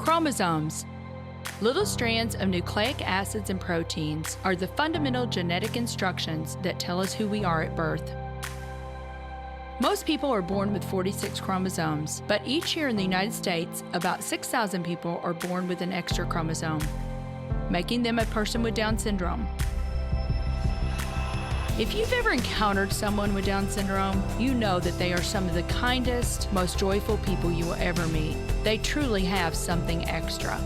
Chromosomes. Little strands of nucleic acids and proteins are the fundamental genetic instructions that tell us who we are at birth. Most people are born with 46 chromosomes, but each year in the United States, about 6,000 people are born with an extra chromosome, making them a person with Down syndrome. If you've ever encountered someone with Down syndrome, you know that they are some of the kindest, most joyful people you will ever meet. They truly have something extra.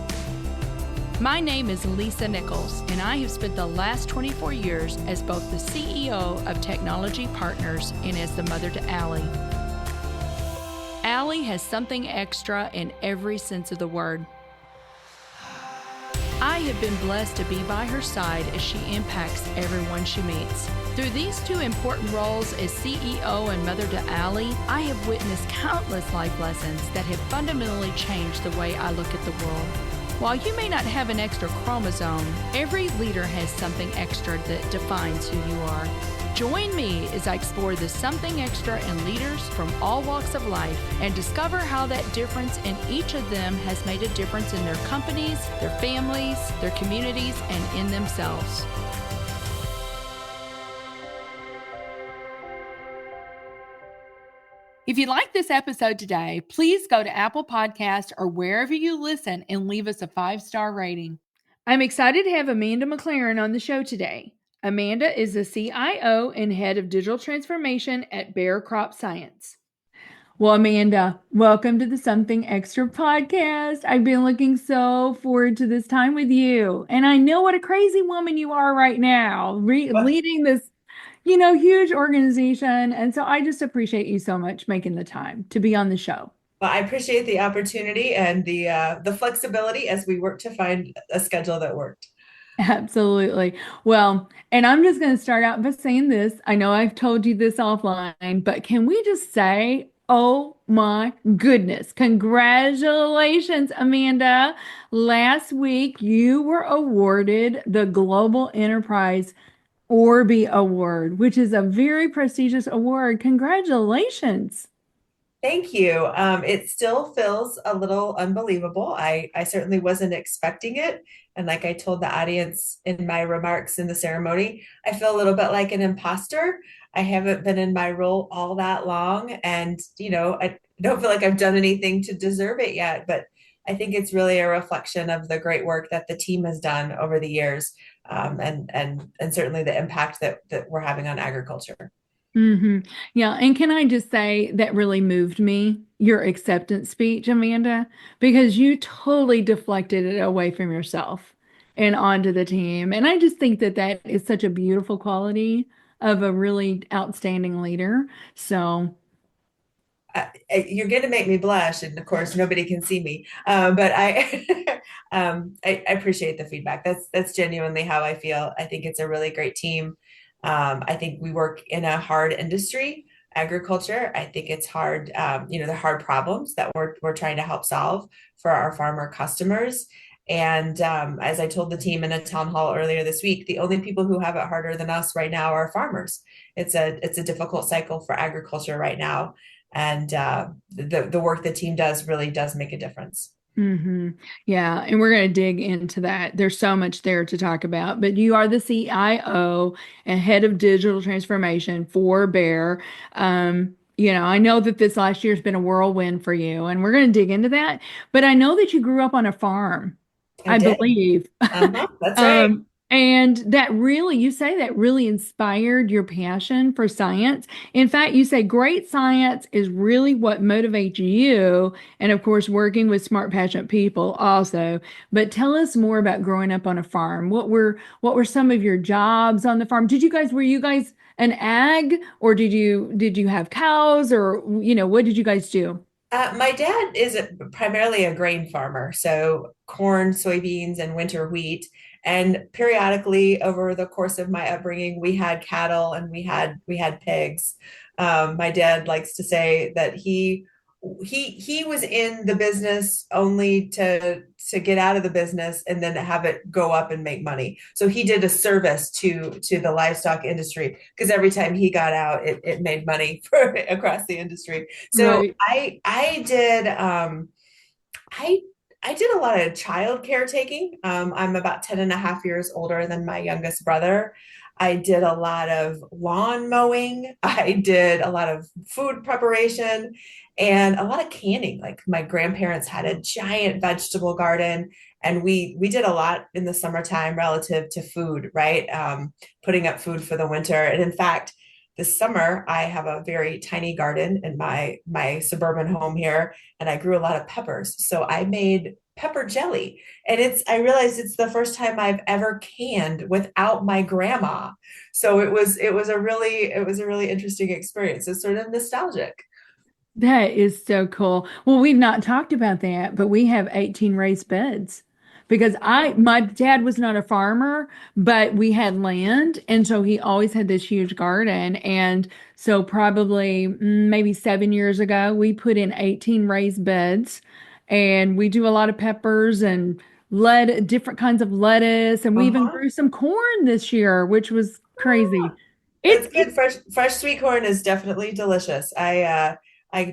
My name is Lisa Nichols, and I have spent the last 24 years as both the CEO of Technology Partners and as the mother to Allie. Allie has something extra in every sense of the word. I have been blessed to be by her side as she impacts everyone she meets. Through these two important roles as CEO and mother to Allie, I have witnessed countless life lessons that have fundamentally changed the way I look at the world. While you may not have an extra chromosome, every leader has something extra that defines who you are. Join me as I explore the something extra in leaders from all walks of life and discover how that difference in each of them has made a difference in their companies, their families, their communities, and in themselves. If you like this episode today, please go to Apple Podcasts or wherever you listen and leave us a 5-star rating. I'm excited to have Amanda McClerren on the show today. Amanda is the CIO and head of digital transformation at Bayer Crop Science. Well, Amanda, welcome to the Something Extra podcast. I've been looking so forward to this time with you. And I know what a crazy woman you are right now, leading this huge organization. And so I just appreciate you so much making the time to be on the show. Well, I appreciate the opportunity and the flexibility as we work to find a schedule that worked. Absolutely. Well, and I'm just going to start out by saying this. I know I've told you this offline, but can we just say, oh my goodness, congratulations, Amanda. Last week, you were awarded the Global Enterprise ORBIE Award, which is a very prestigious award. Congratulations. Thank you. It still feels a little unbelievable. I certainly wasn't expecting it. And like I told the audience in my remarks in the ceremony, I feel a little bit like an imposter. I haven't been in my role all that long. And, I don't feel like I've done anything to deserve it yet. But I think it's really a reflection of the great work that the team has done over the years, and certainly the impact that we're having on agriculture. Mm-hmm. Yeah. And can I just say that really moved me, your acceptance speech, Amanda, because you totally deflected it away from yourself and onto the team. And I just think that that is such a beautiful quality of a really outstanding leader. So you're going to make me blush, and of course nobody can see me, but I I appreciate the feedback. That's genuinely how I feel. I think it's a really great team. I think we work in a hard industry, agriculture. I think it's hard, the hard problems that we're trying to help solve for our farmer customers. And as I told the team in a town hall earlier this week, the only people who have it harder than us right now are farmers. It's a difficult cycle for agriculture right now. And the work the team does really does make a difference. Mm-hmm. Yeah. And we're going to dig into that. There's so much there to talk about, but you are the CIO and head of digital transformation for Bayer. I know that this last year has been a whirlwind for you, and we're going to dig into that, but I know that you grew up on a farm, I believe. That's right. And that really, you say that really inspired your passion for science. In fact, you say great science is really what motivates you. And of course, working with smart, passionate people also. But tell us more about growing up on a farm. What were some of your jobs on the farm? Were you guys an ag, or did you have cows, or, what did you guys do? My dad is primarily a grain farmer, so corn, soybeans, and winter wheat. And periodically over the course of my upbringing, we had cattle and we had pigs. My dad likes to say that he was in the business only to get out of the business and then have it go up and make money. So he did a service to the livestock industry, because every time he got out, it made money across the industry. So Right. I did. I did a lot of child caretaking. I'm about 10 and a half years older than my youngest brother. I did a lot of lawn mowing. I did a lot of food preparation and a lot of canning. Like my grandparents had a giant vegetable garden, and we did a lot in the summertime relative to food, right? Putting up food for the winter. And in fact, this summer I have a very tiny garden in my suburban home here, and I grew a lot of peppers. So I made pepper jelly. And I realized it's the first time I've ever canned without my grandma. So it was a really interesting experience. It's sort of nostalgic. That is so cool. Well, we've not talked about that, but we have 18 raised beds because my dad was not a farmer, but we had land. And so he always had this huge garden. And so probably maybe 7 years ago, we put in 18 raised beds and we do a lot of peppers and different kinds of lettuce. And we even Uh-huh. grew some corn this year, which was crazy. That's It good. Fresh sweet corn is definitely delicious. I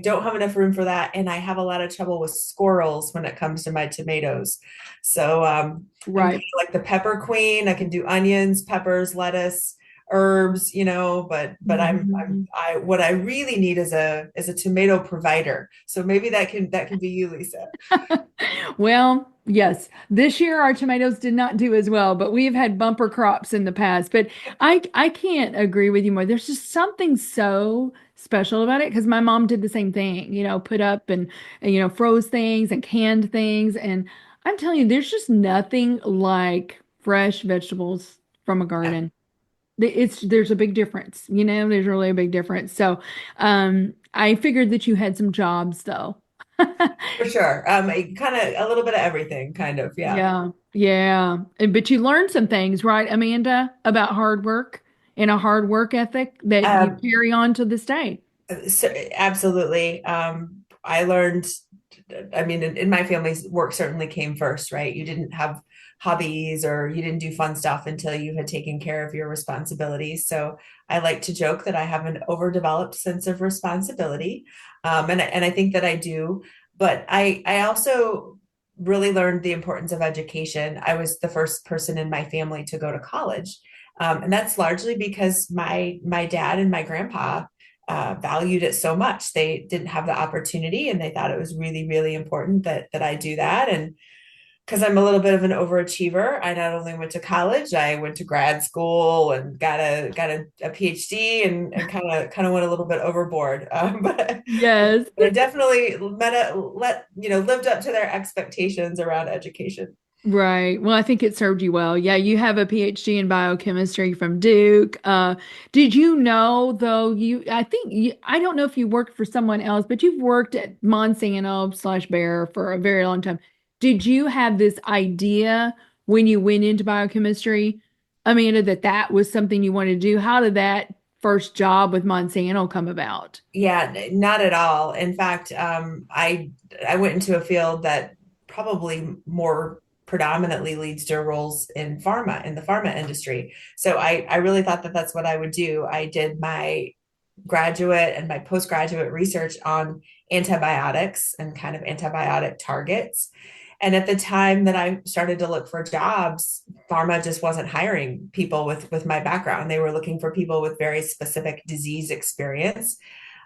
don't have enough room for that, and I have a lot of trouble with squirrels when it comes to my tomatoes. So I'm kind right. of like the pepper queen. I can do onions, peppers, lettuce, herbs, but Mhm. I what I really need is a tomato provider. So maybe that can be you, Lisa. Well, yes, this year our tomatoes did not do as well, but we've had bumper crops in the past. But I can't agree with you more. There's just something so special about it because my mom did the same thing, put up and froze things and canned things. And I'm telling you, there's just nothing like fresh vegetables from a Yeah. garden. There's a big difference, there's really a big difference. So I figured that you had some jobs though. For sure. Kind of a little bit of everything, kind of. Yeah. Yeah, yeah. But you learned some things, right, Amanda, about hard work and a hard work ethic that you Um, carry on to this day. so, absolutely. I learned, I mean, in my family, work certainly came first, right? You didn't have hobbies or you didn't do fun stuff until you had taken care of your responsibilities. So I like to joke that I have an overdeveloped sense of responsibility. And I think that I do. But I also really learned the importance of education. I was the first person in my family to go to college. And that's largely because my dad and my grandpa valued it so much. They didn't have the opportunity, and they thought it was really, really important that I do that. And because I'm a little bit of an overachiever, I not only went to college, I went to grad school and got a PhD, and kind of went a little bit overboard. Yes. But I definitely lived up to their expectations around education. Right. Well, I think it served you well. Yeah, you have a PhD in biochemistry from Duke. Did you know, though, I don't know if you worked for someone else, but you've worked at Monsanto/Bayer for a very long time. Did you have this idea when you went into biochemistry, Amanda, that that was something you wanted to do? How did that first job with Monsanto come about? Yeah, not at all. In fact, I went into a field that probably more predominantly leads to roles in the pharma industry. So I really thought that that's what I would do. I did my graduate and my postgraduate research on antibiotics and kind of antibiotic targets. And at the time that I started to look for jobs, pharma just wasn't hiring people with my background. They were looking for people with very specific disease experience.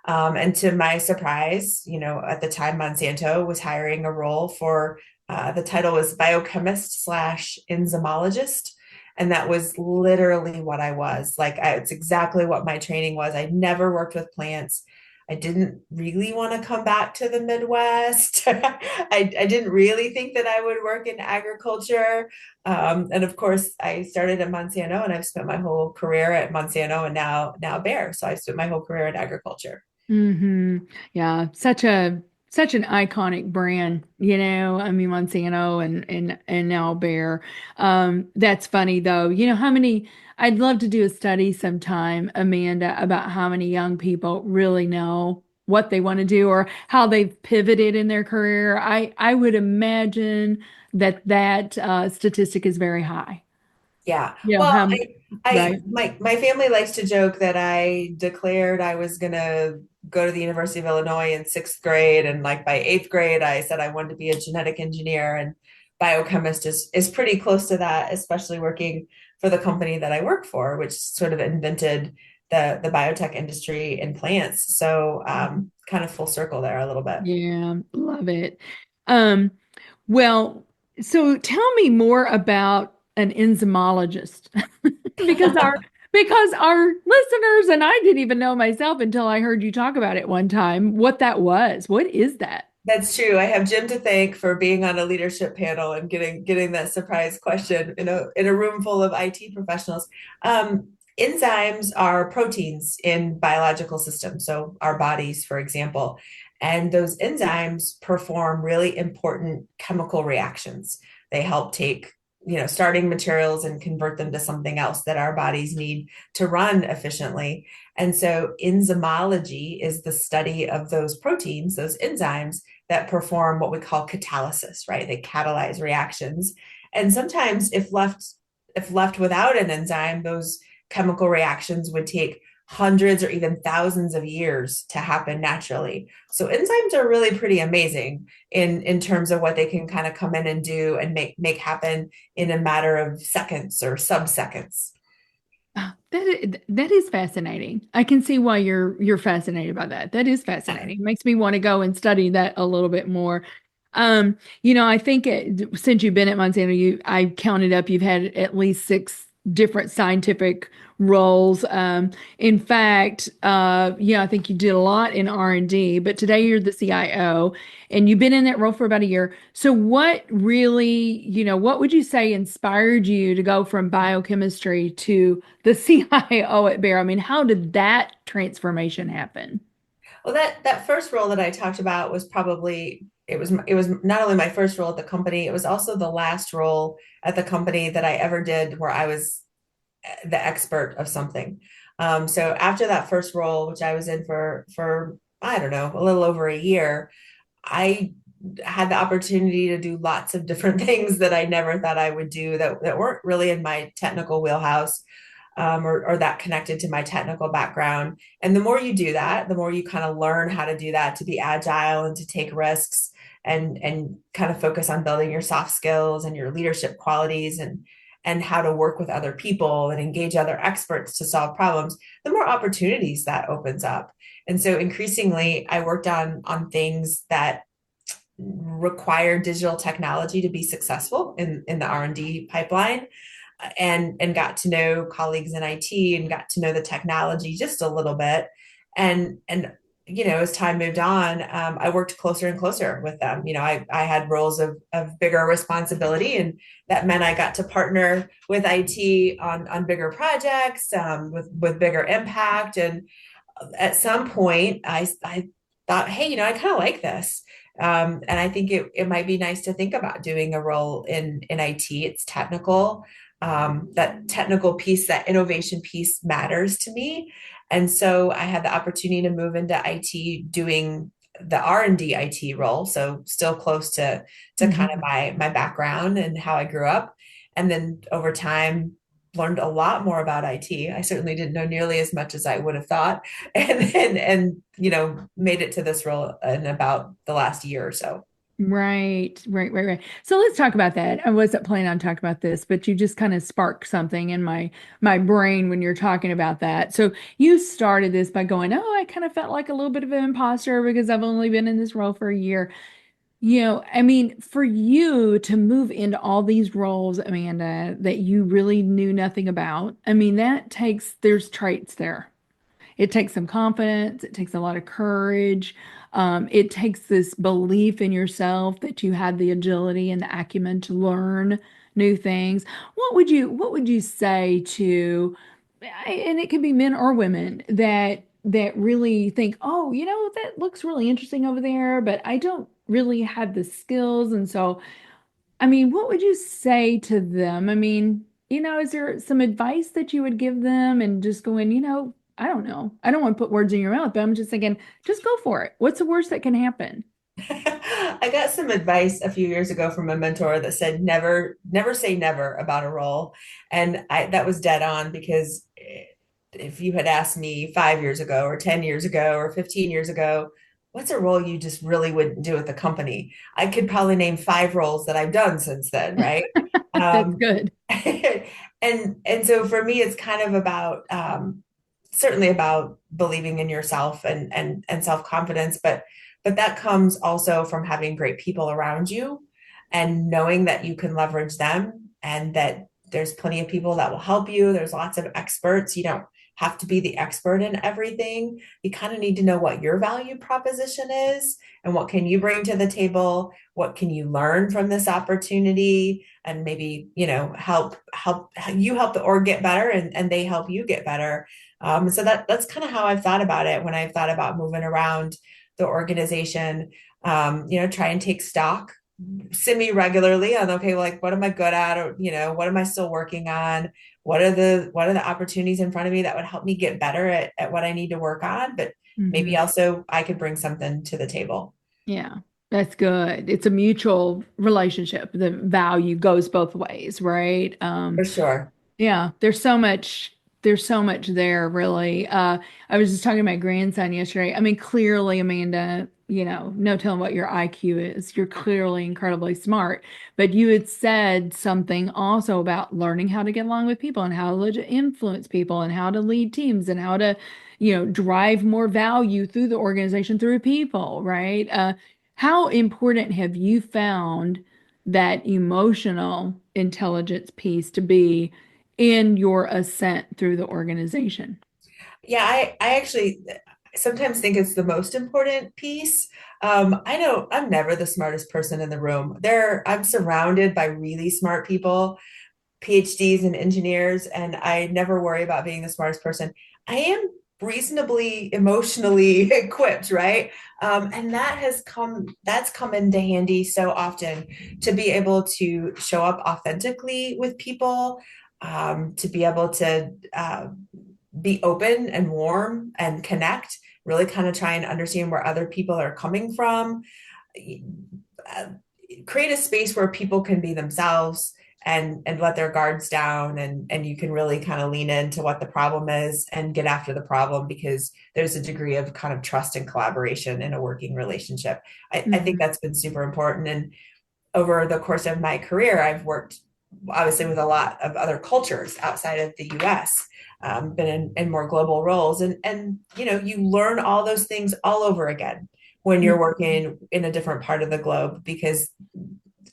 And to my surprise, at the time, Monsanto was hiring a role for the title was biochemist slash enzymologist. And that was literally what I was. It's exactly what my training was. I never worked with plants. I didn't really want to come back to the Midwest. I didn't really think that I would work in agriculture. And of course, I started at Monsanto, and I've spent my whole career at Monsanto, and now Bayer. So I've spent my whole career in agriculture. Hmm. Yeah, such an iconic brand, I mean Monsanto and now Bayer. That's funny though. You know how many I'd love to do a study sometime, Amanda, about how many young people really know what they want to do or how they've pivoted in their career. I would imagine that statistic is very high. Yeah. You know, Well, how, right? my family likes to joke that I declared I was gonna go to the University of Illinois in sixth grade. And like by eighth grade, I said I wanted to be a genetic engineer, and biochemist is pretty close to that, especially working for the company that I work for, which sort of invented the biotech industry in plants. So kind of full circle there a little bit. Yeah, love it. Um, well, so tell me more about an enzymologist because our listeners and I didn't even know myself until I heard you talk about it one time, what that was. What is that? That's true. I have Jim to thank for being on a leadership panel and getting that surprise question in a room full of IT professionals. Enzymes are proteins in biological systems, so our bodies, for example, and those enzymes perform really important chemical reactions. They help take starting materials and convert them to something else that our bodies need to run efficiently. And so enzymology is the study of those proteins, those enzymes that perform what we call catalysis, right? They catalyze reactions. And sometimes if left without an enzyme, those chemical reactions would take hundreds or even thousands of years to happen naturally. So enzymes are really pretty amazing in terms of what they can kind of come in and do and make happen in a matter of seconds or sub-seconds. That is fascinating. I can see why you're fascinated by that. That is fascinating. It makes me want to go and study that a little bit more. I think since you've been at Monsanto, I counted up, you've had at least six different scientific roles. In fact, I think you did a lot in R&D, but today you're the CIO and you've been in that role for about a year. So what really, what would you say inspired you to go from biochemistry to the CIO at Bayer? I mean, how did that transformation happen? Well, that first role that I talked about was probably it was not only my first role at the company, it was also the last role at the company that I ever did where I was the expert of something. So after that first role, which I was in for I don't know, a little over a year, I had the opportunity to do lots of different things that I never thought I would do that weren't really in my technical wheelhouse, or that connected to my technical background. And the more you do that, the more you kind of learn how to do that, to be agile and to take risks and kind of focus on building your soft skills and your leadership qualities and how to work with other people and engage other experts to solve problems, the more opportunities that opens up. And so increasingly, I worked on things that require digital technology to be successful in the R&D pipeline, and got to know colleagues in IT and got to know the technology just a little bit. And as time moved on, I worked closer and closer with them. I had roles of bigger responsibility, and that meant I got to partner with IT on bigger projects, with bigger impact. And at some point, I thought, hey, I kind of like this. And I think it might be nice to think about doing a role in IT. It's technical. That technical piece, that innovation piece matters to me. And so I had the opportunity to move into IT doing the R&D IT role. So still close to kind of Mhm. my background and how I grew up. And then over time, learned a lot more about IT. I certainly didn't know nearly as much as I would have thought. And made it to this role in about the last year or so. Right. So let's talk about that. I wasn't planning on talking about this, but you just kind of sparked something in my brain when you're talking about that. So you started this by going, "Oh, I kind of felt like a little bit of an imposter because I've only been in this role for a year." I mean, for you to move into all these roles, Amanda, that you really knew nothing about, I mean, there's traits there. It takes some confidence, it takes a lot of courage. It takes this belief in yourself that you had the agility and the acumen to learn new things. What would you say to, and it could be men or women that really think, oh, that looks really interesting over there, but I don't really have the skills. And so, I mean, what would you say to them? I mean, is there some advice that you would give them and just going, I don't know. I don't want to put words in your mouth, but I'm just thinking, just go for it. What's the worst that can happen? I got some advice a few years ago from a mentor that said never say never about a role. And that was dead on because if you had asked me 5 years ago or 10 years ago or 15 years ago, what's a role you just really wouldn't do at the company? I could probably name 5 roles that I've done since then, right? That's Um, good. and so for me, it's kind of about certainly about believing in yourself and self-confidence, but that comes also from having great people around you and knowing that you can leverage them and that there's plenty of people that will help you. There's lots of experts. You don't have to be the expert in everything. You kind of need to know what your value proposition is and what can you bring to the table? What can you learn from this opportunity? And maybe, help the org get better and they help you get better. So that's kind of how I've thought about it when I've thought about moving around the organization. Try and take stock semi regularly on, okay, like what am I good at, or what am I still working on, what are the opportunities in front of me that would help me get better at what I need to work on, but maybe Hmm. also I could bring something to the table. Yeah, that's good. It's a mutual relationship. The value goes both ways, right? For sure. Yeah, there's so much there, really. I was just talking to my grandson yesterday. I mean, clearly, Amanda, no telling what your IQ is. You're clearly incredibly smart, but you had said something also about learning how to get along with people and how to influence people and how to lead teams and how to, drive more value through the organization through people, right? How important have you found that emotional intelligence piece to be in your ascent through the organization? Yeah, I actually sometimes think it's the most important piece. I know I'm never the smartest person in the room. I'm surrounded by really smart people, PhDs and engineers, and I never worry about being the smartest person. I am reasonably emotionally equipped, right? And that's come into handy so often to be able to show up authentically with people, to be able to be open and warm and connect, really kind of try and understand where other people are coming from, uh, create a space where people can be themselves and let their guards down and you can really kind of lean into what the problem is and get after the problem because there's a degree of kind of trust and collaboration in a working relationship. I think Mhm. that's been super important. And over the course of my career, I've worked obviously with a lot of other cultures outside of the US, been in more global roles. And you learn all those things all over again when you're working in a different part of the globe because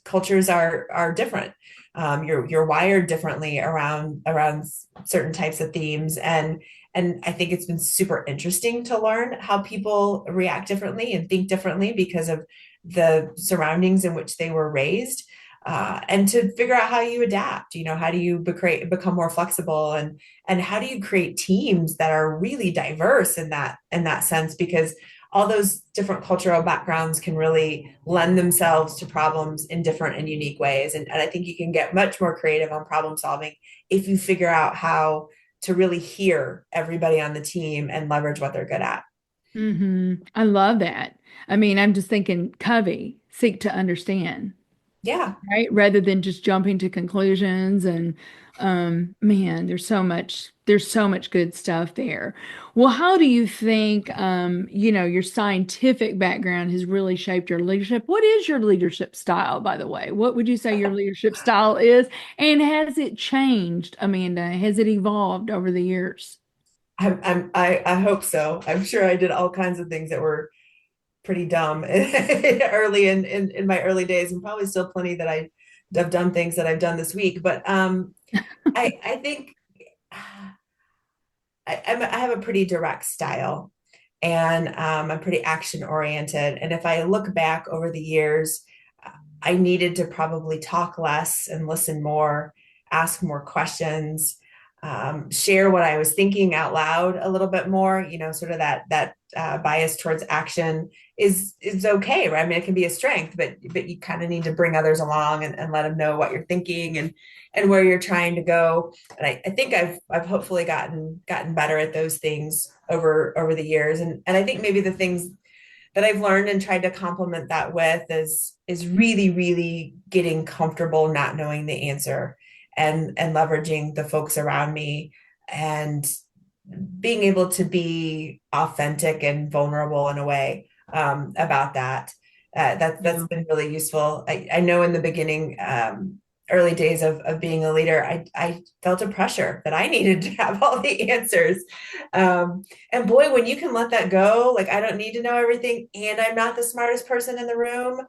cultures are different. You're wired differently around certain types of themes, and I think it's been super interesting to learn how people react differently and think differently because of the surroundings in which they were raised. And to figure out how you adapt, how do you become more flexible, and how do you create teams that are really diverse in that sense, because all those different cultural backgrounds can really lend themselves to problems in different and unique ways. And I think you can get much more creative on problem solving if you figure out how to really hear everybody on the team and leverage what they're good at. I love that. I mean, I'm just thinking Covey, seek to understand, Yeah. right? Rather than just jumping to conclusions. And man, there's so much good stuff there. Well, how do you think your scientific background has really shaped your leadership? What is your leadership style, by the way? What would you say your leadership style is? And has it changed, Amanda? Has it evolved over the years? I hope so. I'm sure I did all kinds of things that were pretty dumb early in my early days, and probably still plenty that I've done things that I've done this week. But I think I have a pretty direct style, and I'm pretty action oriented. And if I look back over the years, I needed to probably talk less and listen more, ask more questions, share what I was thinking out loud a little bit more. Sort of that bias towards action is okay, right? I mean, it can be a strength, but you kind of need to bring others along and let them know what you're thinking and where you're trying to go. And I think I've hopefully gotten better at those things over the years. And I think maybe the things that I've learned and tried to complement that with is really, really getting comfortable not knowing the answer and leveraging the folks around me and being able to be authentic and vulnerable in a way about that. That's Yeah. been really useful. I know in the beginning, early days of being a leader, I felt a pressure that I needed to have all the answers. And boy, when you can let that go, like I don't need to know everything, and I'm not the smartest person in the room,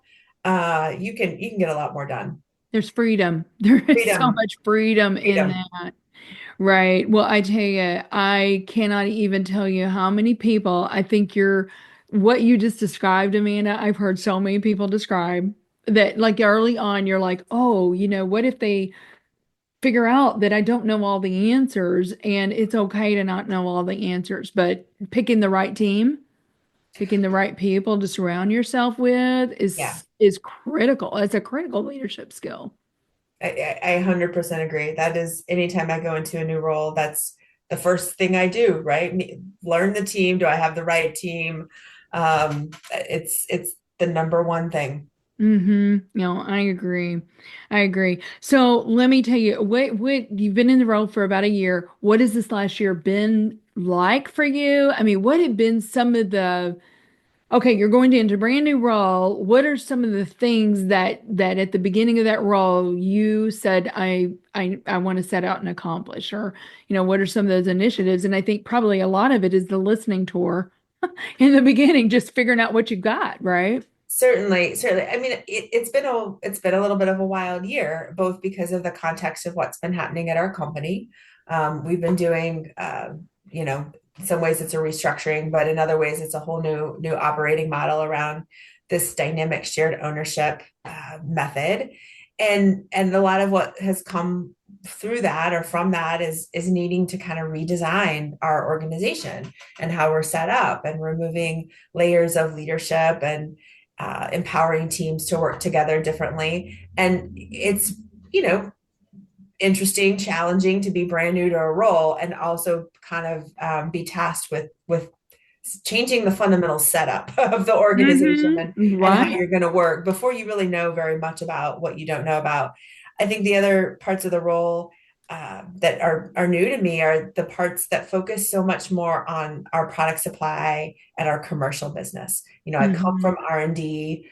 you can get a lot more done. There's freedom. There is so Freedom, much freedom in freedom. that. Right. Well, I tell you, I cannot even tell you how many people I think what you just described, Amanda, I've heard so many people describe that like early on, you're like, oh, what if they figure out that I don't know all the answers and it's okay to not know all the answers, but picking the right team, picking the right people to surround yourself with Yeah. is critical. It's a critical leadership skill. I 100% agree. That is, anytime I go into a new role, that's the first thing I do, right? Learn the team. Do I have the right team? It's the number one thing. No, I agree. I agree. So let me tell you, what you've been in the role for about a year. What has this last year been like for you? I mean, what have been some of okay, you're going into a brand new role. What are some of the things that at the beginning of that role you said I want to set out and accomplish? Or, what are some of those initiatives? And I think probably a lot of it is the listening tour in the beginning, just figuring out what you got, right? Certainly, certainly. I mean, it's been a little bit of a wild year, both because of the context of what's been happening at our company. We've been doing, in some ways it's a restructuring, but in other ways it's a whole new operating model around this dynamic shared ownership method, and a lot of what has come through that or from that is needing to kind of redesign our organization and how we're set up and removing layers of leadership and empowering teams to work together differently. And it's, you know, interesting, challenging to be brand new to a role and also kind of be tasked with changing the fundamental setup of the organization and how Right? you're going to work before you really know very much about what you don't know about. I think the other parts of the role that are new to me are the parts that focus so much more on our product supply and our commercial business. I come hmm from R&D.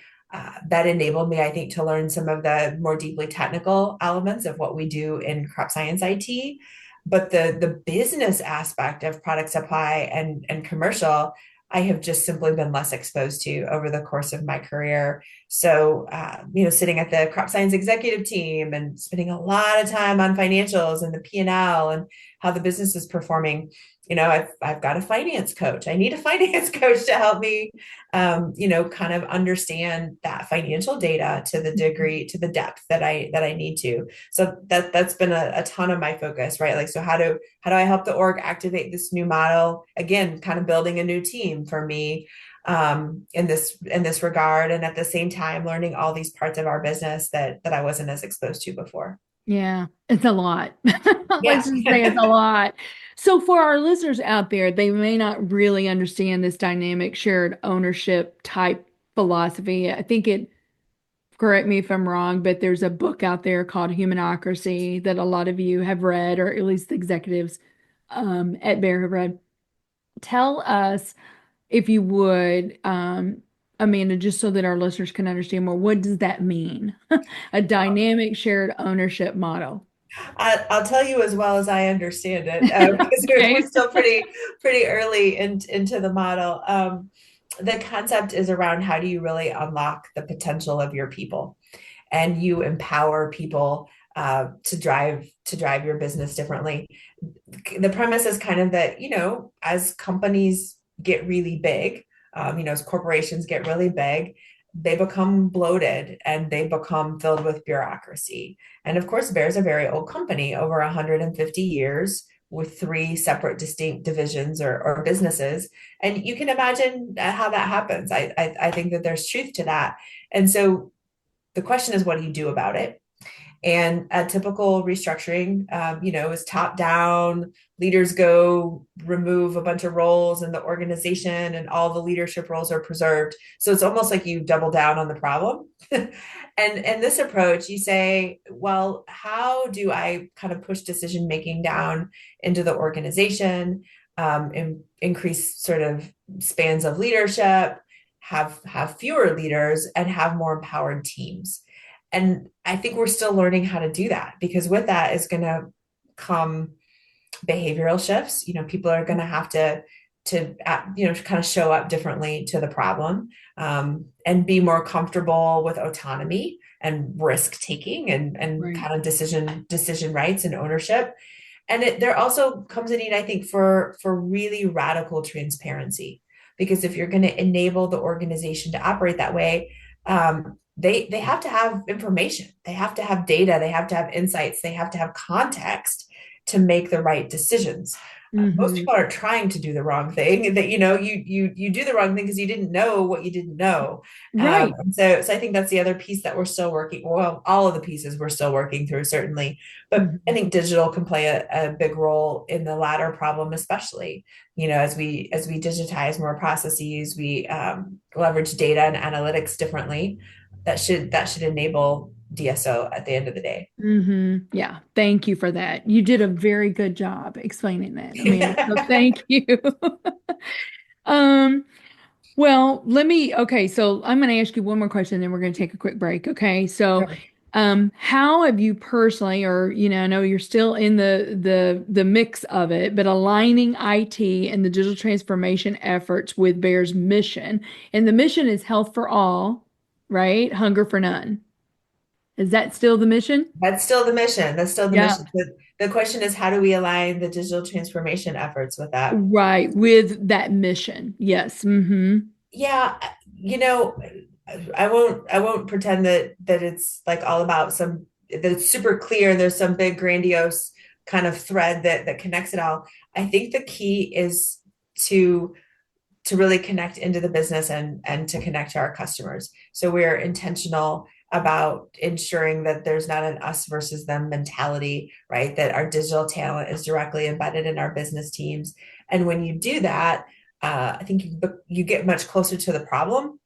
That enabled me, I think, to learn some of the more deeply technical elements of what we do in crop science IT. But the business aspect of product supply and commercial, I have just simply been less exposed to over the course of my career. So, sitting at the crop science executive team and spending a lot of time on financials and the P&L and how the business is performing. I've got a finance coach. I need a finance coach to help me, kind of understand that financial data to the degree, to the depth that I need to. So that's been a ton of my focus, right? Like, so how do I help the org activate this new model? Again, kind of building a new team for me in this regard, and at the same time learning all these parts of our business that I wasn't as exposed to before. Yeah, it's a lot. Yeah. Let's just say it's a lot. So for our listeners out there, they may not really understand this dynamic shared ownership type philosophy. I think correct me if I'm wrong, but there's a book out there called Humanocracy that a lot of you have read, or at least the executives at Bear have read. Tell us, if you would, Amanda, just so that our listeners can understand more, what does that mean? A dynamic shared ownership model. I'll tell you as well as I understand it, because we're Okay. still pretty early into the model. The concept is around how do you really unlock the potential of your people, and you empower people to drive your business differently. The premise is kind of that, as companies get really big, as corporations get really big, they become bloated and they become filled with bureaucracy. And of course, Bear's a very old company, over 150 years, with three separate distinct divisions or businesses. And you can imagine how that happens. I think that there's truth to that. And so the question is, what do you do about it? And a typical restructuring, is top down. Leaders go remove a bunch of roles in the organization, and all the leadership roles are preserved. So it's almost like you double down on the problem. And this approach, you say, well, how do I kind of push decision making down into the organization? increase sort of spans of leadership, have fewer leaders, and have more empowered teams. And I think we're still learning how to do that, because with that is going to come behavioral shifts. People are going to have to kind of show up differently to the problem, and be more comfortable with autonomy and risk taking, and Right. kind of decision rights and ownership. And there also comes a need, I think, for really radical transparency, because if you're going to enable the organization to operate that way, they have to have information, they have to have data, they have to have insights, they have to have context to make the right decisions. Most Mm-hmm. people aren't trying to do the wrong thing. That you do the wrong thing because you didn't know what you didn't know. Right. And so I think that's the other piece that we're still working. Well, all of the pieces we're still working through, certainly, but I Mm-hmm. think digital can play a big role in the latter problem, especially. As we digitize more processes, we leverage data and analytics differently. That should enable DSO at the end of the day. Mm-hmm. Yeah. Thank you for that. You did a very good job explaining that, Amanda. So thank you. Um, well, okay, so I'm going to ask you one more question, then we're going to take a quick break. Okay. So, Sure. how have you personally, or, I know you're still in the mix of it, but aligning IT and the digital transformation efforts with Bear's mission, and the mission is health for all, right? Hunger for none. Is that still the mission? That's still the mission. That's still the Yeah. mission. The question is, how do we align the digital transformation efforts with that? Right, with that mission. Yes. Mm-hmm. Yeah, you know, I won't pretend that it's like all about that it's super clear and there's some big grandiose kind of thread that connects it all. I think the key is to really connect into the business, and to connect to our customers. So we're intentional about ensuring that there's not an us versus them mentality, right? That our digital talent is directly embedded in our business teams. And when you do that, I think you get much closer to the problem,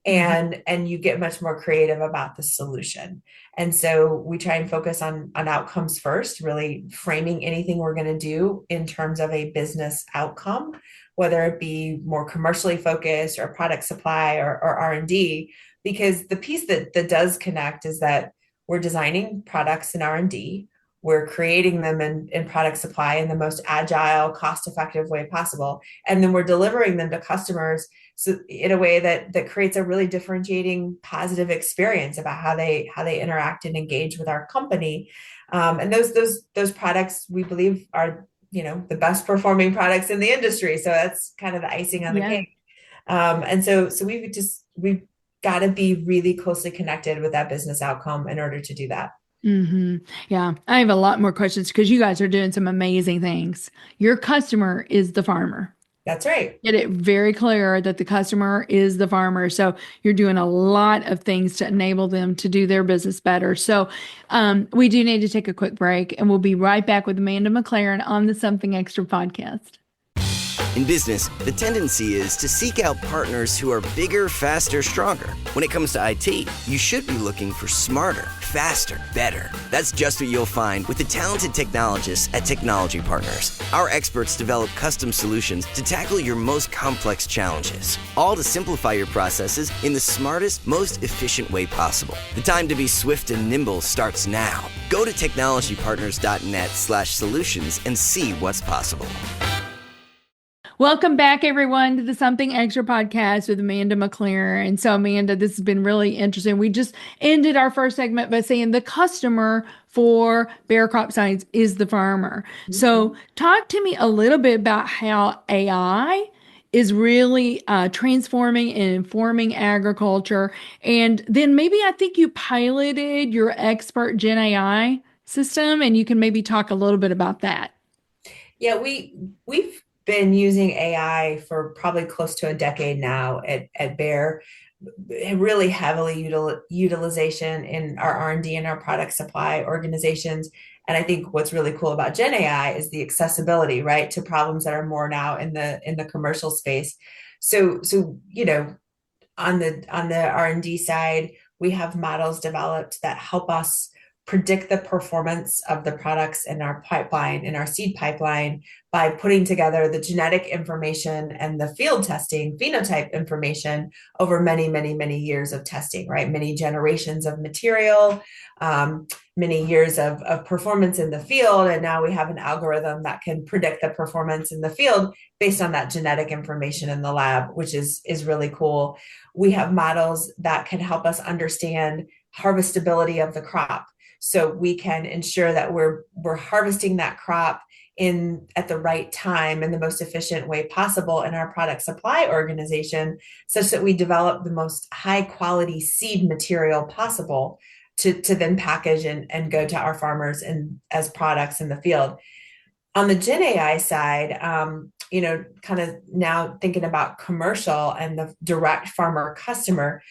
Mm-hmm. and you get much more creative about the solution. And so we try and focus on outcomes first, really framing anything we're going to do in terms of a business outcome, whether it be more commercially focused or product supply, or R&D. Because the piece that does connect is that we're designing products in R&D, we're creating them in product supply in the most agile, cost effective way possible, and then we're delivering them to customers, so in a way that creates a really differentiating positive experience about how they interact and engage with our company. And those products, we believe, are the best performing products in the industry. So that's kind of the icing on the Yeah. cake. And so we've got to be really closely connected with that business outcome in order to do that. Hmm. Yeah, I have a lot more questions because you guys are doing some amazing things. Your customer is the farmer. That's right. Get it very clear that the customer is the farmer. So you're doing a lot of things to enable them to do their business better. So we do need to take a quick break, and we'll be right back with Amanda McClerren on the Something Extra podcast. In business, the tendency is to seek out partners who are bigger, faster, stronger. When it comes to IT, you should be looking for smarter, faster, better. That's just what you'll find with the talented technologists at Technology Partners. Our experts develop custom solutions to tackle your most complex challenges, all to simplify your processes in the smartest, most efficient way possible. The time to be swift and nimble starts now. Go to technologypartners.net/solutions and see what's possible. Welcome back, everyone, to the Something Extra podcast with Amanda McClerren. And so, Amanda, this has been really interesting. We just ended our first segment by saying the customer for Bear Crop Science is the farmer. So, talk to me a little bit about how AI is really transforming and informing agriculture. And then maybe I think you piloted your expert Gen AI system, and you can maybe talk a little bit about that. Yeah, we've been using AI for probably close to a decade now at Bear, really heavily utilization in our R&D and our product supply organizations. And I think what's really cool about Gen AI is the accessibility, right, to problems that are more now in the commercial space. So on the R&D side, we have models developed that help us predict the performance of the products in our pipeline, in our seed pipeline, by putting together the genetic information and the field testing, phenotype information over many, many, many years of testing, right? Many generations of material, many years of performance in the field. And now we have an algorithm that can predict the performance in the field based on that genetic information in the lab, which is really cool. We have models that can help us understand harvestability of the crop. So we can ensure that we're harvesting that crop at the right time in the most efficient way possible in our product supply organization, such that we develop the most high quality seed material possible to then package and go to our farmers and as products in the field. On the Gen AI side, kind of now thinking about commercial and the direct farmer customer,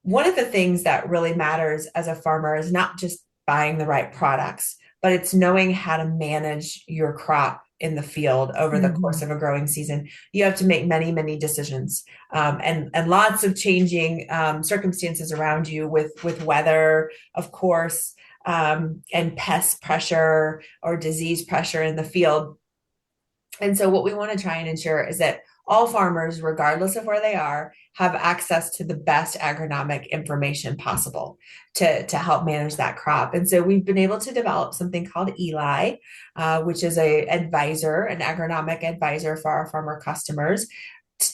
one of the things that really matters as a farmer is not just buying the right products, but it's knowing how to manage your crop in the field over the course of a growing season. You have to make many, many decisions, and lots of changing circumstances around you with weather, of course, and pest pressure or disease pressure in the field. And so what we want to try and ensure is that all farmers, regardless of where they are, have access to the best agronomic information possible to help manage that crop. And so we've been able to develop something called Eli, which is an agronomic advisor for our farmer customers.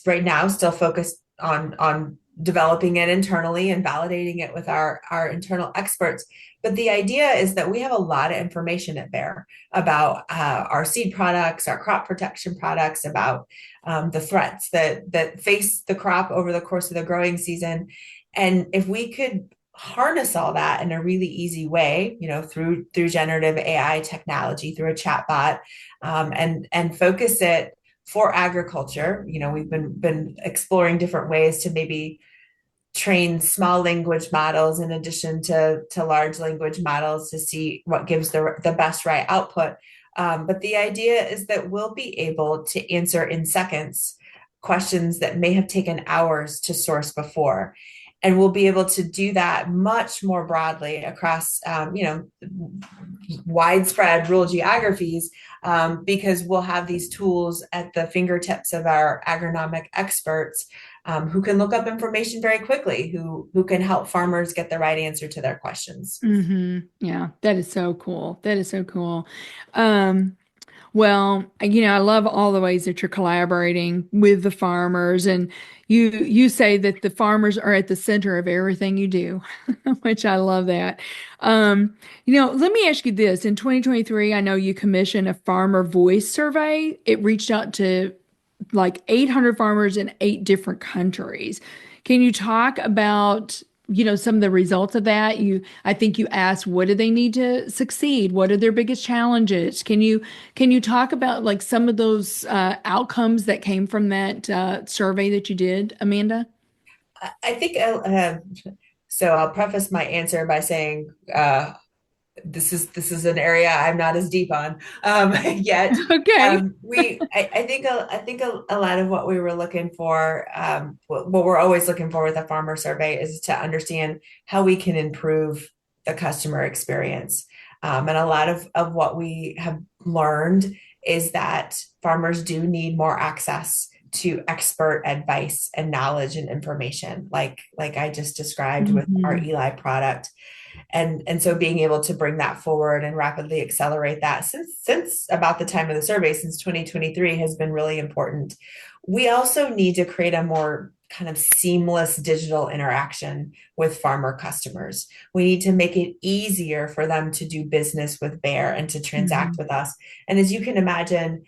Right now, still focused on developing it internally and validating it with our internal experts. But the idea is that we have a lot of information at Bear about our seed products, our crop protection products, about the threats that face the crop over the course of the growing season. And if we could harness all that in a really easy way, through generative AI technology, through a chatbot, and focus it for agriculture, we've been exploring different ways to maybe train small language models in addition to large language models to see what gives the best right output. But the idea is that we'll be able to answer in seconds questions that may have taken hours to source before. And we'll be able to do that much more broadly across, widespread rural geographies, because we'll have these tools at the fingertips of our agronomic experts, who can look up information very quickly, who can help farmers get the right answer to their questions. Yeah, that is so cool. That is so cool. Well, I love all the ways that you're collaborating with the farmers, and you say that the farmers are at the center of everything you do, which I love that. Let me ask you this. In 2023, I know you commissioned a farmer voice survey. It reached out to like 800 farmers in 8 different countries. Can you talk about some of the results of that? I think you asked, what do they need to succeed? What are their biggest challenges? Can you talk about like some of those outcomes that came from that survey that you did, Amanda? I think so. I'll preface my answer by saying this is an area I'm not as deep on yet. Okay. I think a lot of what we were looking for, what we're always looking for with a farmer survey, is to understand how we can improve the customer experience. And a lot of what we have learned is that farmers do need more access to expert advice and knowledge and information, like I just described with our Eli product. And so being able to bring that forward and rapidly accelerate that since about the time of the survey, since 2023, has been really important. We also need to create a more kind of seamless digital interaction with farmer customers. We need to make it easier for them to do business with Bayer and to transact with us. And as you can imagine,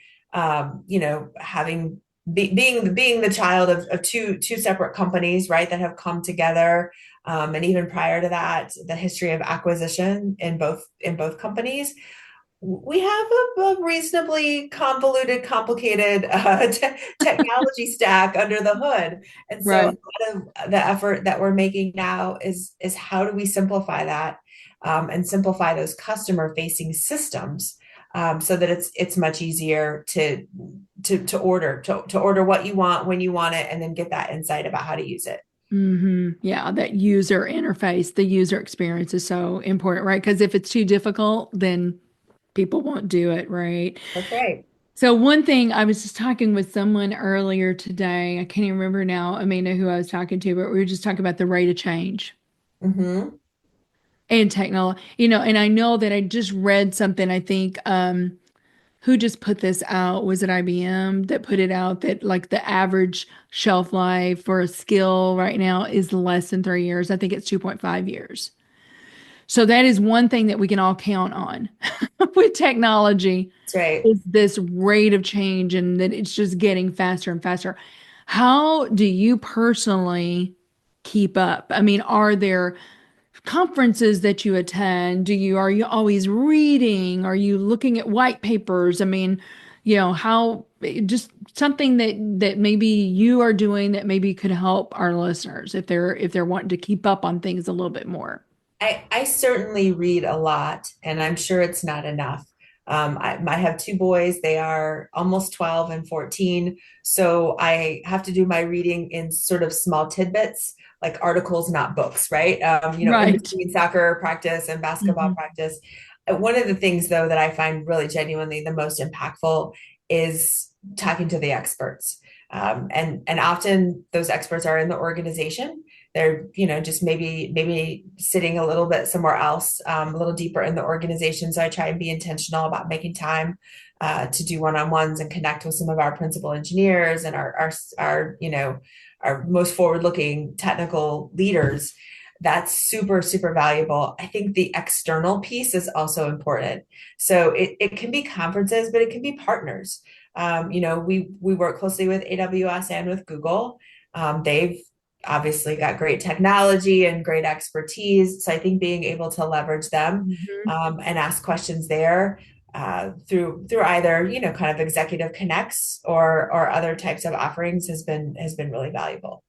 being the child of two separate companies, right, that have come together. And even prior to that, the history of acquisition in both companies, we have a reasonably convoluted, complicated technology stack under the hood. And so Right. a lot of the effort that we're making now is how do we simplify that, and simplify those customer-facing systems, so that it's much easier to order what you want when you want it, and then get that insight about how to use it. Yeah, that user interface, the user experience is so important, right? Because if it's too difficult, then people won't do it, right? That's right. So one thing, I was just talking with someone earlier today. I can't even remember now, Amanda, who I was talking to, but we were just talking about the rate of change Mm-hmm. and technology, and I know that I just read something, I think, who just put this out? Was it IBM that put it out that like the average shelf life for a skill right now is less than 3 years? I think it's 2.5 years. So that is one thing that we can all count on with technology That's right. is this rate of change and that it's just getting faster and faster. How do you personally keep up? I mean, are there conferences that you attend? Are you always reading? Are you looking at white papers? I mean, how just something that maybe you are doing that maybe could help our listeners if they're wanting to keep up on things a little bit more. I certainly read a lot, and I'm sure it's not enough. I have two boys. They are almost 12 and 14. So I have to do my reading in sort of small tidbits, like articles, not books, right? In Right. between soccer practice and basketball Mhm. practice. One of the things, though, that I find really genuinely the most impactful is talking to the experts. And often those experts are in the organization. They're just maybe sitting a little bit somewhere else, a little deeper in the organization. So I try and be intentional about making time to do one-on-ones and connect with some of our principal engineers and our most forward-looking technical leaders. That's super, super valuable. I think the external piece is also important. So it can be conferences, but it can be partners. We work closely with AWS and with Google. They've obviously got great technology and great expertise. So I think being able to leverage them Mhm. and ask questions there through either kind of executive connects or other types of offerings has been really valuable.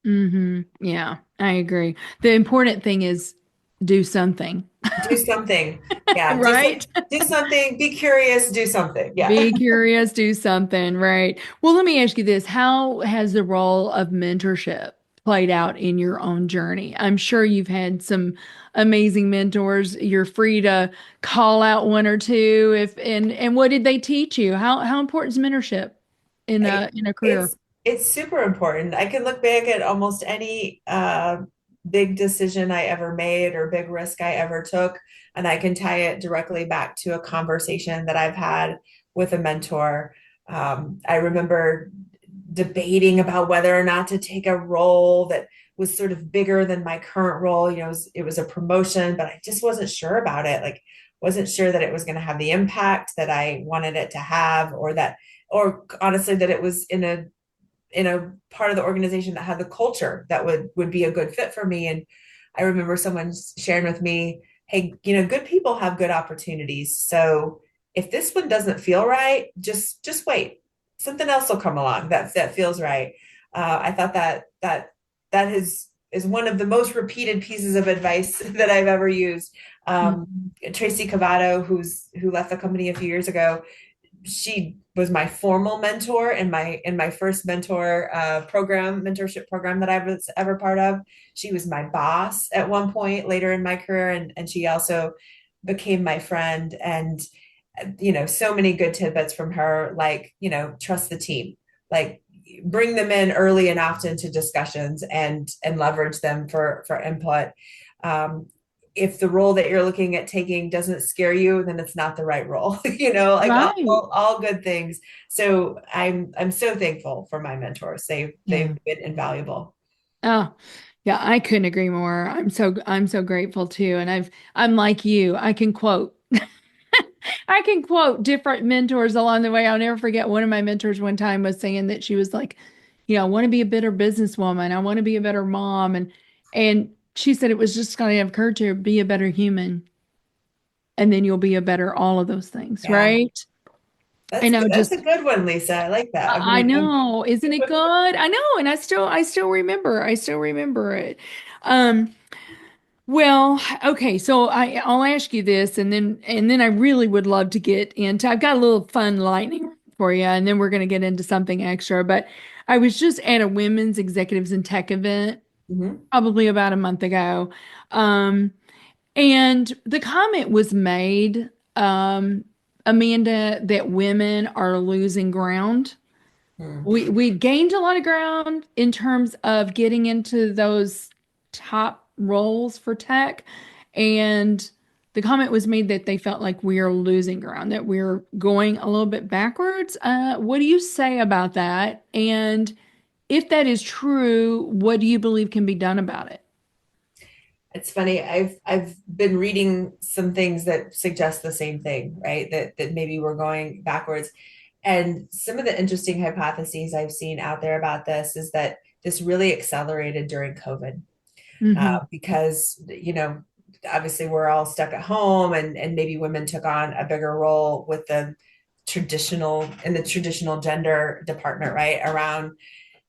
Yeah, I agree. The important thing is do something, Do something, yeah. Just like right? do something. Be curious. Do something, yeah. Be curious, do something, right? Well, let me ask you this. How has the role of mentorship played out in your own journey? I'm sure you've had some amazing mentors. You're free to call out one or two and what did they teach you? How important is mentorship in I- a career? it's super important. I can look back at almost any big decision I ever made or big risk I ever took, and I can tie it directly back to a conversation that I've had with a mentor. I remember debating about whether or not to take a role that was sort of bigger than my current role. It was a promotion, but I just wasn't sure about it. Like, wasn't sure that it was going to have the impact that I wanted it to have, or honestly, that it was in a part of the organization that had the culture that would be a good fit for me. And I remember someone sharing with me, hey, good people have good opportunities. So if this one doesn't feel right, just wait. Something else will come along that feels right. I thought that is one of the most repeated pieces of advice that I've ever used. Tracy Cavato, who left the company a few years ago, she was my formal mentor in my first mentorship program that I was ever part of. She was my boss at one point later in my career, and she also became my friend. And so many good tidbits from her, like trust the team, like bring them in early and often to discussions and leverage them for input. um, if the role that you're looking at taking doesn't scare you, then it's not the right role. Like Right. all good things. So I'm so thankful for my mentors. They've Yeah. been invaluable. Oh, yeah, I couldn't agree more. I'm so grateful too. And I'm like you. I can quote. I can quote different mentors along the way. I'll never forget one of my mentors one time was saying that she was like, I want to be a better businesswoman. I want to be a better mom. And she said it was just going to occur to her, be a better human. And then you'll be a better all of those things, Yeah, right? I that's know, good. That's a just good one, Lisa. I like that. I'm I gonna. know, isn't it good? I know, and I still remember. I still remember it. Um, well, okay, so I'll ask you this, and then I really would love to get into. I've got a little fun lightning for you, and then we're going to get into something extra. But I was just at a women's executives in tech event, Mhm. probably about a month ago. Um, and the comment was made, um, Amanda, that women are losing ground. Mm. We gained a lot of ground in terms of getting into those top roles for tech, and the comment was made that they felt like we are losing ground, that we're going a little bit backwards. What do you say about that? And if that is true, what do you believe can be done about it? It's funny. I've been reading some things that suggest the same thing, right? That maybe we're going backwards. And some of the interesting hypotheses I've seen out there about this is that this really accelerated during COVID, Hmm. because obviously we're all stuck at home, and maybe women took on a bigger role with the traditional gender department, right, around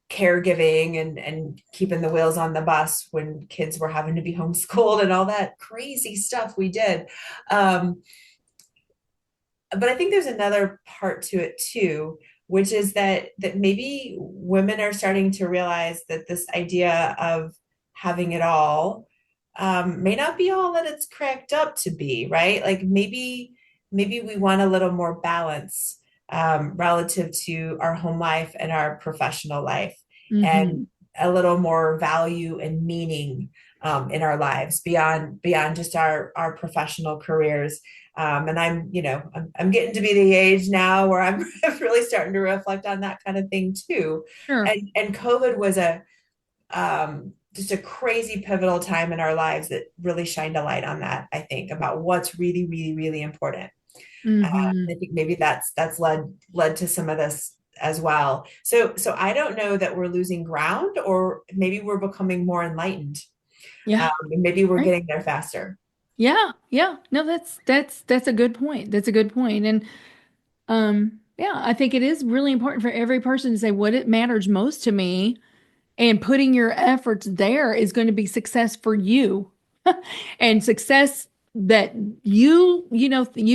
caregiving and keeping the wheels on the bus when kids were having to be homeschooled and all that crazy stuff we did. Um, but I think there's another part to it too, which is that maybe women are starting to realize that this idea of having it all, may not be all that it's cracked up to be, right? Like maybe we want a little more balance, relative to our home life and our professional life, and Hmm. a little more value and meaning, in our lives beyond just our professional careers. And I'm getting to be the age now where I'm really starting to reflect on that kind of thing too. Sure. And COVID was just a crazy pivotal time in our lives that really shined a light on that, I think, about what's really, really, really important. Hmm. I think maybe that's led to some of this as well. So I don't know that we're losing ground, or maybe we're becoming more enlightened. Yeah. And maybe we're Right. getting there faster. Yeah. Yeah. No, that's a good point. That's a good point. And yeah, I think it is really important for every person to say what it matters most to me, and putting your efforts there is going to be success for you. And success that you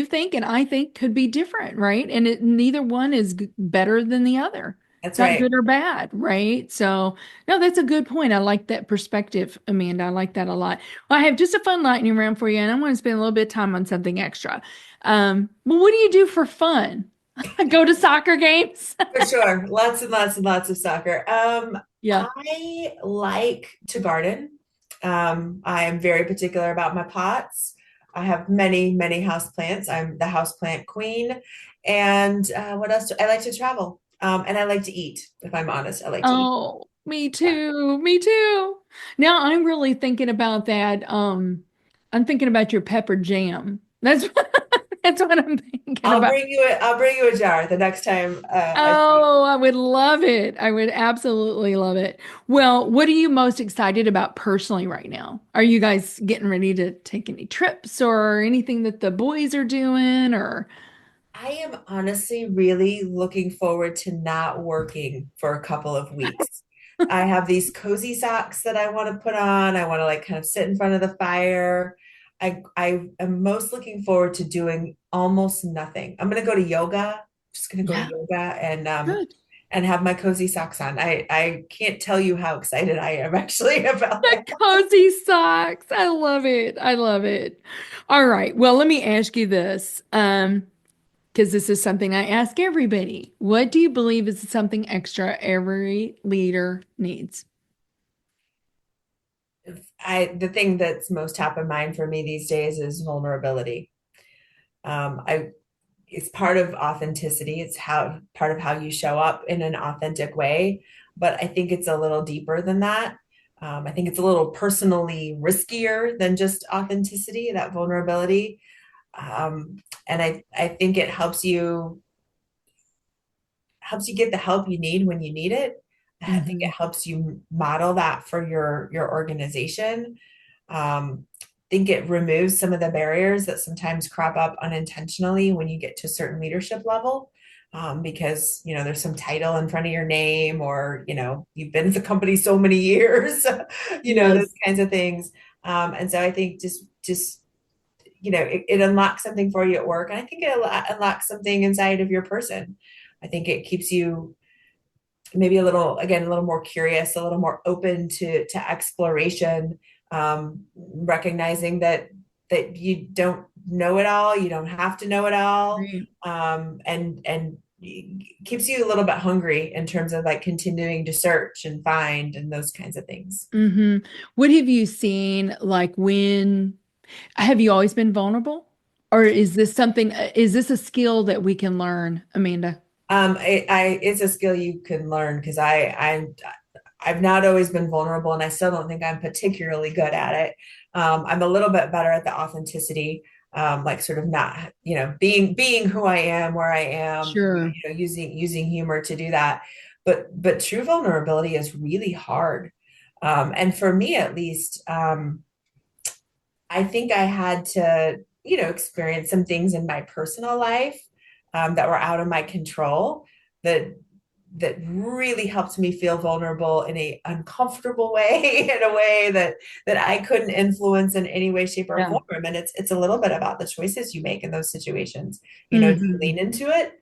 think and I think could be different, right? And neither one is better than the other. It's That's not right. good or bad, right? So, no, that's a good point. I like that perspective, Amanda. I like that a lot. Well, I have just a fun lightning round for you, and I want to spend a little bit of time on something extra. Well, what do you do for fun? Go to soccer games? For sure. Lots and lots and lots of soccer. Yeah. I like to garden. I am very particular about my pots. I have many, many house plants. I'm the house plant queen. And what else? I like to travel. And I like to eat, if I'm honest. I like to eat. Oh, me Yeah. too. Me too. Now I'm really thinking about that. I'm thinking about your pepper jam. That's that's what I'm thinking about. I'll bring you a jar the next time I see Oh, I would love it. I would absolutely love it. Well, what are you most excited about personally right now? Are you guys getting ready to take any trips or anything that the boys are doing or I am honestly really looking forward to not working for a couple of weeks. I have these cozy socks that I want to put on. I want to like kind of sit in front of the fire. I am most looking forward to doing almost nothing. I'm gonna go to yoga. Just gonna go to yeah, yoga good. and have my cozy socks on. I can't tell you how excited I am actually about The that. cozy socks. I love it. I love it. All right. Well, let me ask you this. Because this is something I ask everybody. What do you believe is something extra every leader needs? The thing that's most top of mind for me these days is vulnerability. I It's part of authenticity. It's how part of how you show up in an authentic way. But I think it's a little deeper than that. I think it's a little personally riskier than just authenticity, that vulnerability. And I think it helps you get the help you need when you need it. I think it Hmm. helps you model that for your organization. Think it removes some of the barriers that sometimes crop up unintentionally when you get to a certain leadership level. Because there's some title in front of your name, or you've been at the company so many years, those Yes. kinds of things. And so I think just it unlocks something for you at work, and I think it unlocks something inside of your person. I think it keeps you maybe a little more curious, a little more open to exploration, recognizing that you don't know it all, you don't have to know it all, Right. and keeps you a little bit hungry in terms of like continuing to search and find and those kinds of things. Mm-hmm. What have you seen, like have you always been vulnerable? Or is this a skill that we can learn, Amanda? It's a skill you can learn because I've not always been vulnerable, and I still don't think I'm particularly good at it. I'm a little bit better at the authenticity, like sort of not, being who I am, where I am, Sure. using humor to do that. But true vulnerability is really hard. And for me, at least, I think I had to, experience some things in my personal life, that were out of my control, that really helped me feel vulnerable in a uncomfortable way, in a way that I couldn't influence in any way, shape, or Yeah. form. And it's a little bit about the choices you make in those situations. Do you Mm-hmm. lean into it,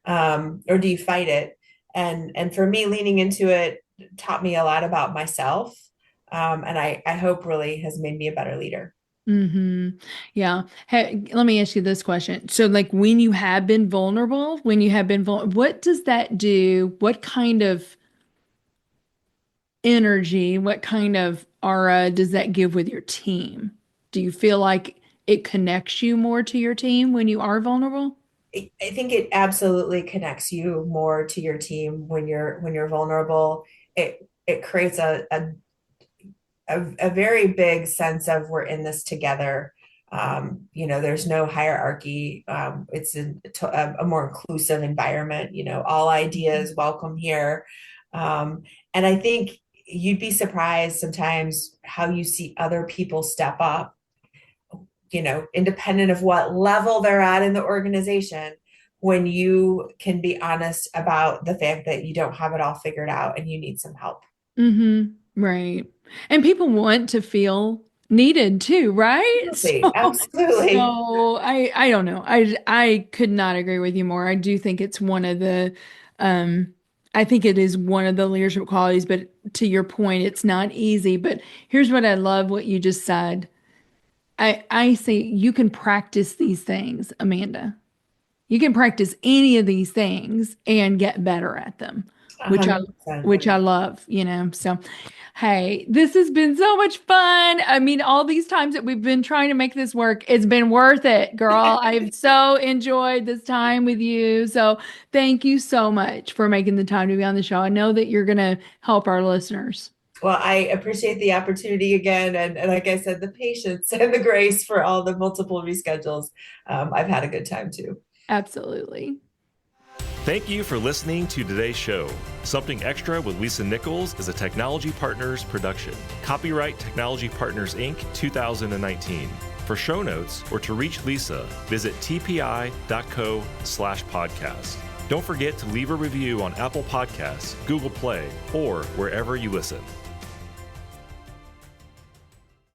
or do you fight it? And for me, leaning into it taught me a lot about myself, and I hope really has made me a better leader. Mm-hmm. Yeah. Hey, let me ask you this question. So, like, when you have been vulnerable, what does that do? What kind of energy, what kind of aura does that give with your team? Do you feel like it connects you more to your team when you are vulnerable? I think it absolutely connects you more to your team when you're vulnerable. It creates a very big sense of we're in this together. There's no hierarchy. It's a more inclusive environment. All ideas welcome here. And I think you'd be surprised sometimes how you see other people step up, independent of what level they're at in the organization, when you can be honest about the fact that you don't have it all figured out and you need some help. Mm-hmm. Right. And people want to feel needed too, right? Absolutely. Absolutely. So I don't know. I could not agree with you more. I do think it's um I think it is one of the leadership qualities, but to your point, it's not easy. But here's what I love what you just said. I say you can practice these things, Amanda. You can practice any of these things and get better at them, which I 100%. which I love. So, hey, this has been so much fun. I mean, all these times that we've been trying to make this work, it's been worth it, girl. I've so enjoyed this time with you. So, thank you so much for making the time to be on the show. I know that you're going to help our listeners. Well, I appreciate the opportunity again. And like I said, the patience and the grace for all the multiple reschedules. I've had a good time too. Absolutely. Thank you for listening to today's show. Something Extra with Lisa Nichols is a Technology Partners production. Copyright Technology Partners, Inc. 2019. For show notes or to reach Lisa, visit tpi.co/podcast. Don't forget to leave a review on Apple Podcasts, Google Play, or wherever you listen.